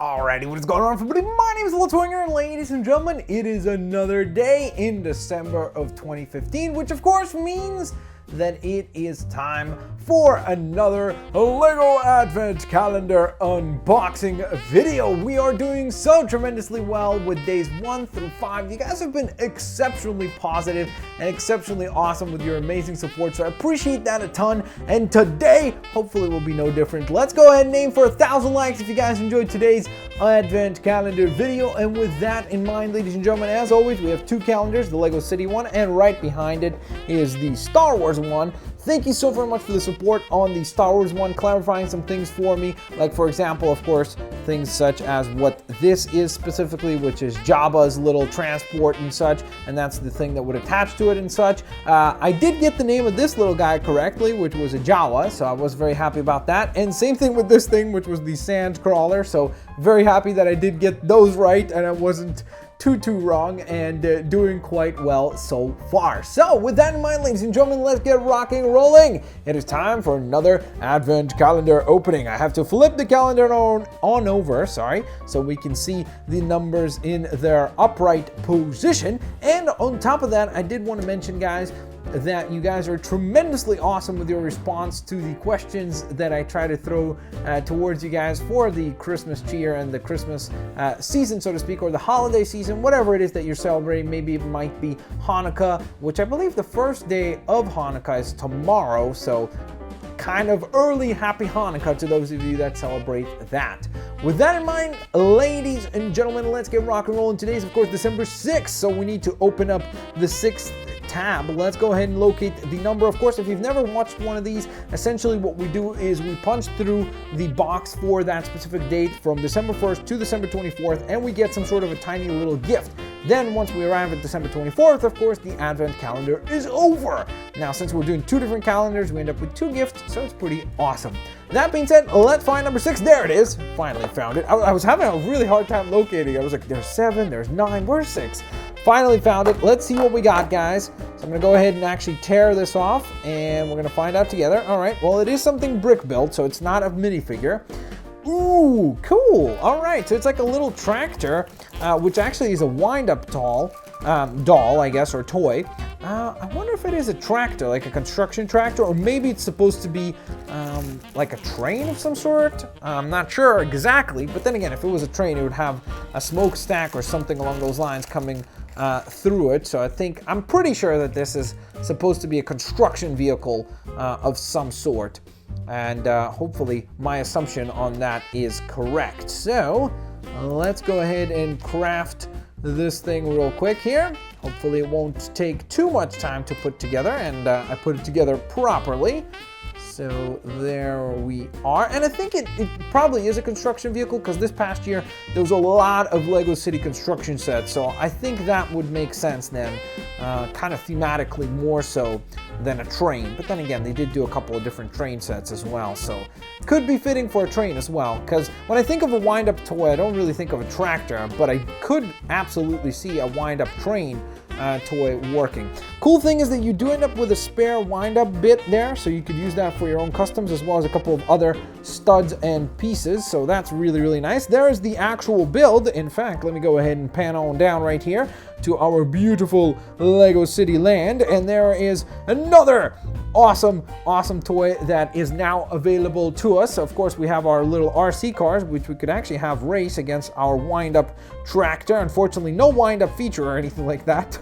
Alrighty, what is going on, everybody? My name is Blitzwinger, and ladies and gentlemen, it is another day in December of 2015, which of course means that it is time for another LEGO Advent Calendar unboxing video. We are doing so tremendously well with days 1 through 5. You guys have been exceptionally positive and exceptionally awesome with your amazing support, so I appreciate that a ton. And today, hopefully, will be no different. Let's go ahead and aim for 1,000 likes if you guys enjoyed today's Advent Calendar video. And with that in mind, ladies and gentlemen, as always, we have two calendars, the Lego City one, and right behind it is the Star Wars one. Thank you so very much for the support on the Star Wars one, clarifying some things for me, like for example, of course, things such as what this is specifically, which is Jabba's little transport and such, and that's the thing that would attach to it and such. I did get the name of this little guy correctly, which was a Jawa, so I was very happy about that. And same thing with this thing, which was the Sand Crawler, so very happy that I did get those right and I wasn't too wrong, and doing quite well so far. So with that in mind, ladies and gentlemen, let's get rocking and rolling. It is time for another Advent Calendar opening. I have to flip the calendar on over, so we can see the numbers in their upright position. And on top of that, I did want to mention, guys, that you guys are tremendously awesome with your response to the questions that I try to throw towards you guys for the Christmas cheer and the Christmas season, so to speak, or the holiday season, whatever it is that you're celebrating. Maybe it might be Hanukkah, which I believe the first day of Hanukkah is tomorrow, so kind of early happy Hanukkah to those of you that celebrate that. With that in mind, ladies and gentlemen, let's get rock and rolling. Today's, of course, December 6th, so we need to open up the 6th tab. Let's go ahead and locate the number. Of course, if you've never watched one of these, essentially what we do is we punch through the box for that specific date from December 1st to December 24th, and we get some sort of a tiny little gift. Then once we arrive at December 24th, of course, the Advent Calendar is over. Now, since we're doing two different calendars, we end up with two gifts, so it's pretty awesome. That being said, let's find number 6. There it is. Finally found it. I was having a really hard time locating. I was like, there's 7, there's 9, where's 6? Finally found it. Let's see what we got, guys. So I'm gonna go ahead and actually tear this off, and we're gonna find out together. All right, well, it is something brick built, so it's not a minifigure. Ooh, cool. All right, so it's like a little tractor, which actually is a wind-up doll, I guess, or toy. I wonder if it is a tractor, like a construction tractor, or maybe it's supposed to be like a train of some sort. I'm not sure exactly, but then again, if it was a train, it would have a smokestack or something along those lines coming through it. So I'm pretty sure that this is supposed to be a construction vehicle of some sort. And hopefully my assumption on that is correct. So let's go ahead and craft this thing real quick here. Hopefully it won't take too much time to put together, and I put it together properly. So there we are. And I think it probably is a construction vehicle, because this past year there was a lot of Lego City construction sets. So I think that would make sense then, kind of thematically more so than a train. But then again, they did do a couple of different train sets as well. So could be fitting for a train as well. Because when I think of a wind-up toy, I don't really think of a tractor, but I could absolutely see a wind-up train toy working. Cool thing is that you do end up with a spare wind-up bit there, so you could use that for your own customs, as well as a couple of other studs and pieces, so that's really, really nice. There is the actual build. In fact, let me go ahead and pan on down right here to our beautiful Lego City land, and there is another awesome toy that is now available to us. Of course, we have our little RC cars, which we could actually have race against our wind-up tractor. Unfortunately, no wind-up feature or anything like that.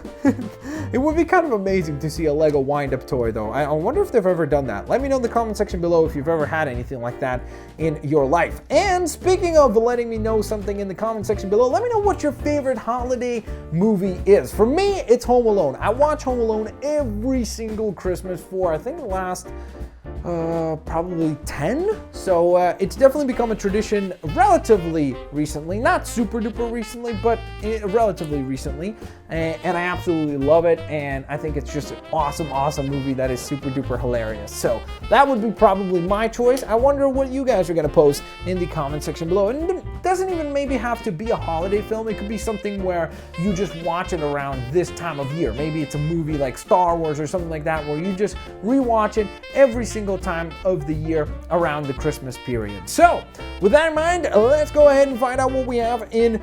It would be kind of amazing to see a Lego wind-up toy, though. I wonder if they've ever done that. Let me know in the comment section below if you've ever had anything like that in your life. And speaking of letting me know something in the comment section below, let me know what your favorite holiday movie is. For me, it's Home Alone. I watch Home Alone every single Christmas for, I think, the last probably 10. So it's definitely become a tradition relatively recently, not super duper recently, but relatively recently. And I absolutely love it. And I think it's just an awesome movie that is super duper hilarious. So that would be probably my choice. I wonder what you guys are going to post in the comment section below. And it doesn't even maybe have to be a holiday film. It could be something where you just watch it around this time of year. Maybe it's a movie like Star Wars or something like that, where you just rewatch it every single time of the year around the Christmas period. So with that in mind, let's go ahead and find out what we have in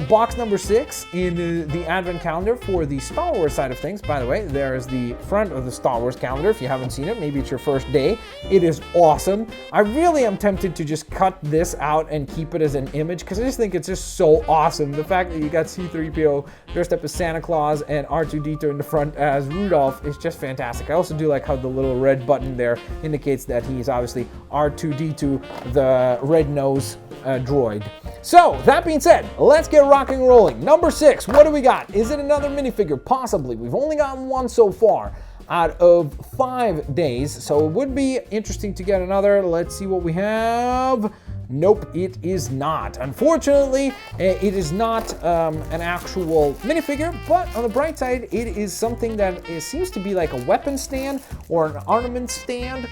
box number 6 in the Advent calendar for the Star Wars side of things. By the way, there is the front of the Star Wars calendar. If you haven't seen it, maybe it's your first day. It is awesome. I really am tempted to just cut this out and keep it as an image because I just think it's just so awesome. The fact that you got C-3PO dressed up as Santa Claus and R2-D2 in the front as Rudolph is just fantastic. I also do like how the little red button there indicates that he's obviously R2-D2, the red-nose droid. So, that being said, let's get rocking and rolling. Number 6, what do we got? Is it another minifigure? Possibly. We've only gotten one so far out of 5 days, so it would be interesting to get another. Let's see what we have. Nope, it is not. Unfortunately, it is not an actual minifigure, but on the bright side, it is something that seems to be like a weapon stand or an armament stand,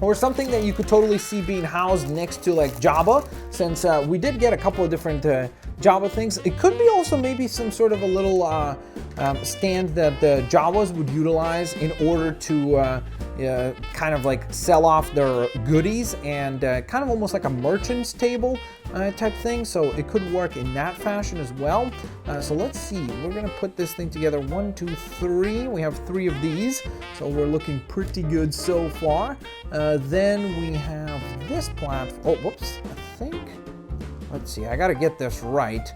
or something that you could totally see being housed next to like Jabba, since we did get a couple of different Jabba things. It could be also maybe some sort of a little stand that the Jawas would utilize in order to kind of like sell off their goodies, and kind of almost like a merchant's table type thing. So it could work in that fashion as well. So let's see, we're gonna put this thing together. 1, 2, 3. We have 3 of these, so we're looking pretty good so far. Then we have this platform. Oh, whoops, I think. Let's see, I gotta get this right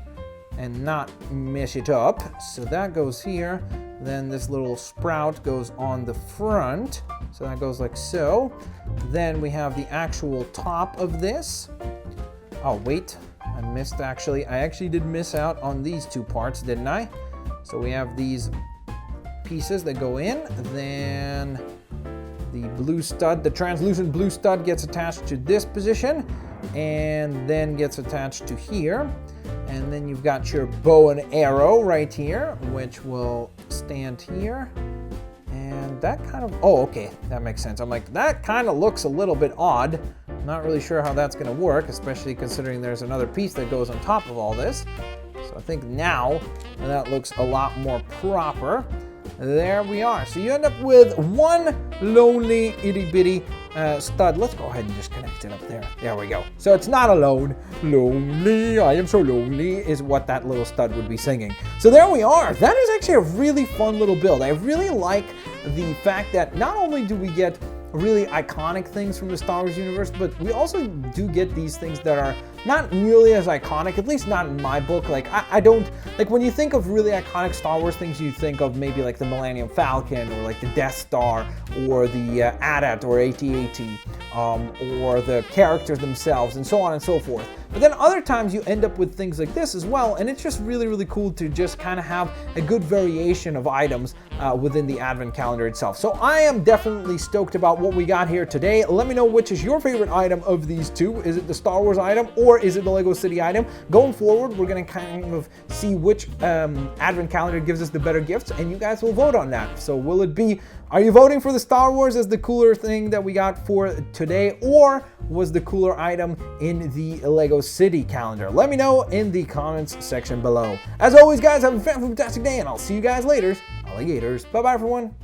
and not mess it up. So that goes here. Then this little sprout goes on the front. So that goes like so. Then we have the actual top of this. Oh, wait, I missed actually. I actually did miss out on these 2 parts, didn't I? So we have these pieces that go in. Then the blue stud, the translucent blue stud gets attached to this position and then gets attached to here. And then you've got your bow and arrow right here, which will stand here. And that kind of, oh, okay, that makes sense. I'm like, that kind of looks a little bit odd. I'm not really sure how that's gonna work, especially considering there's another piece that goes on top of all this. So I think now that looks a lot more proper. There we are. So you end up with one lonely itty bitty stud. Let's go ahead and just connect it up there. There we go. So it's not alone. Lonely, I am so lonely is what that little stud would be singing. So there we are. That is actually a really fun little build. I really like the fact that not only do we get really iconic things from the Star Wars universe, but we also do get these things that are not nearly as iconic, at least not in my book. Like, I don't, like when you think of really iconic Star Wars things, you think of maybe like the Millennium Falcon or like the Death Star or the AT-AT or AT-AT, or the characters themselves and so on and so forth. But then other times you end up with things like this as well, and it's just really, really cool to just kind of have a good variation of items within the Advent calendar itself. So I am definitely stoked about what we got here today. Let me know which is your favorite item of these 2. Is it the Star Wars item or is it the Lego City item? Going forward, we're going to kind of see which Advent calendar gives us the better gifts, and you guys will vote on that. So will it be, are you voting for the Star Wars as the cooler thing that we got for today, or was the cooler item in the Lego City calendar? Let me know in the comments section below. As always, guys, have a fantastic day, and I'll see you guys later. Alligators. Bye-bye, everyone.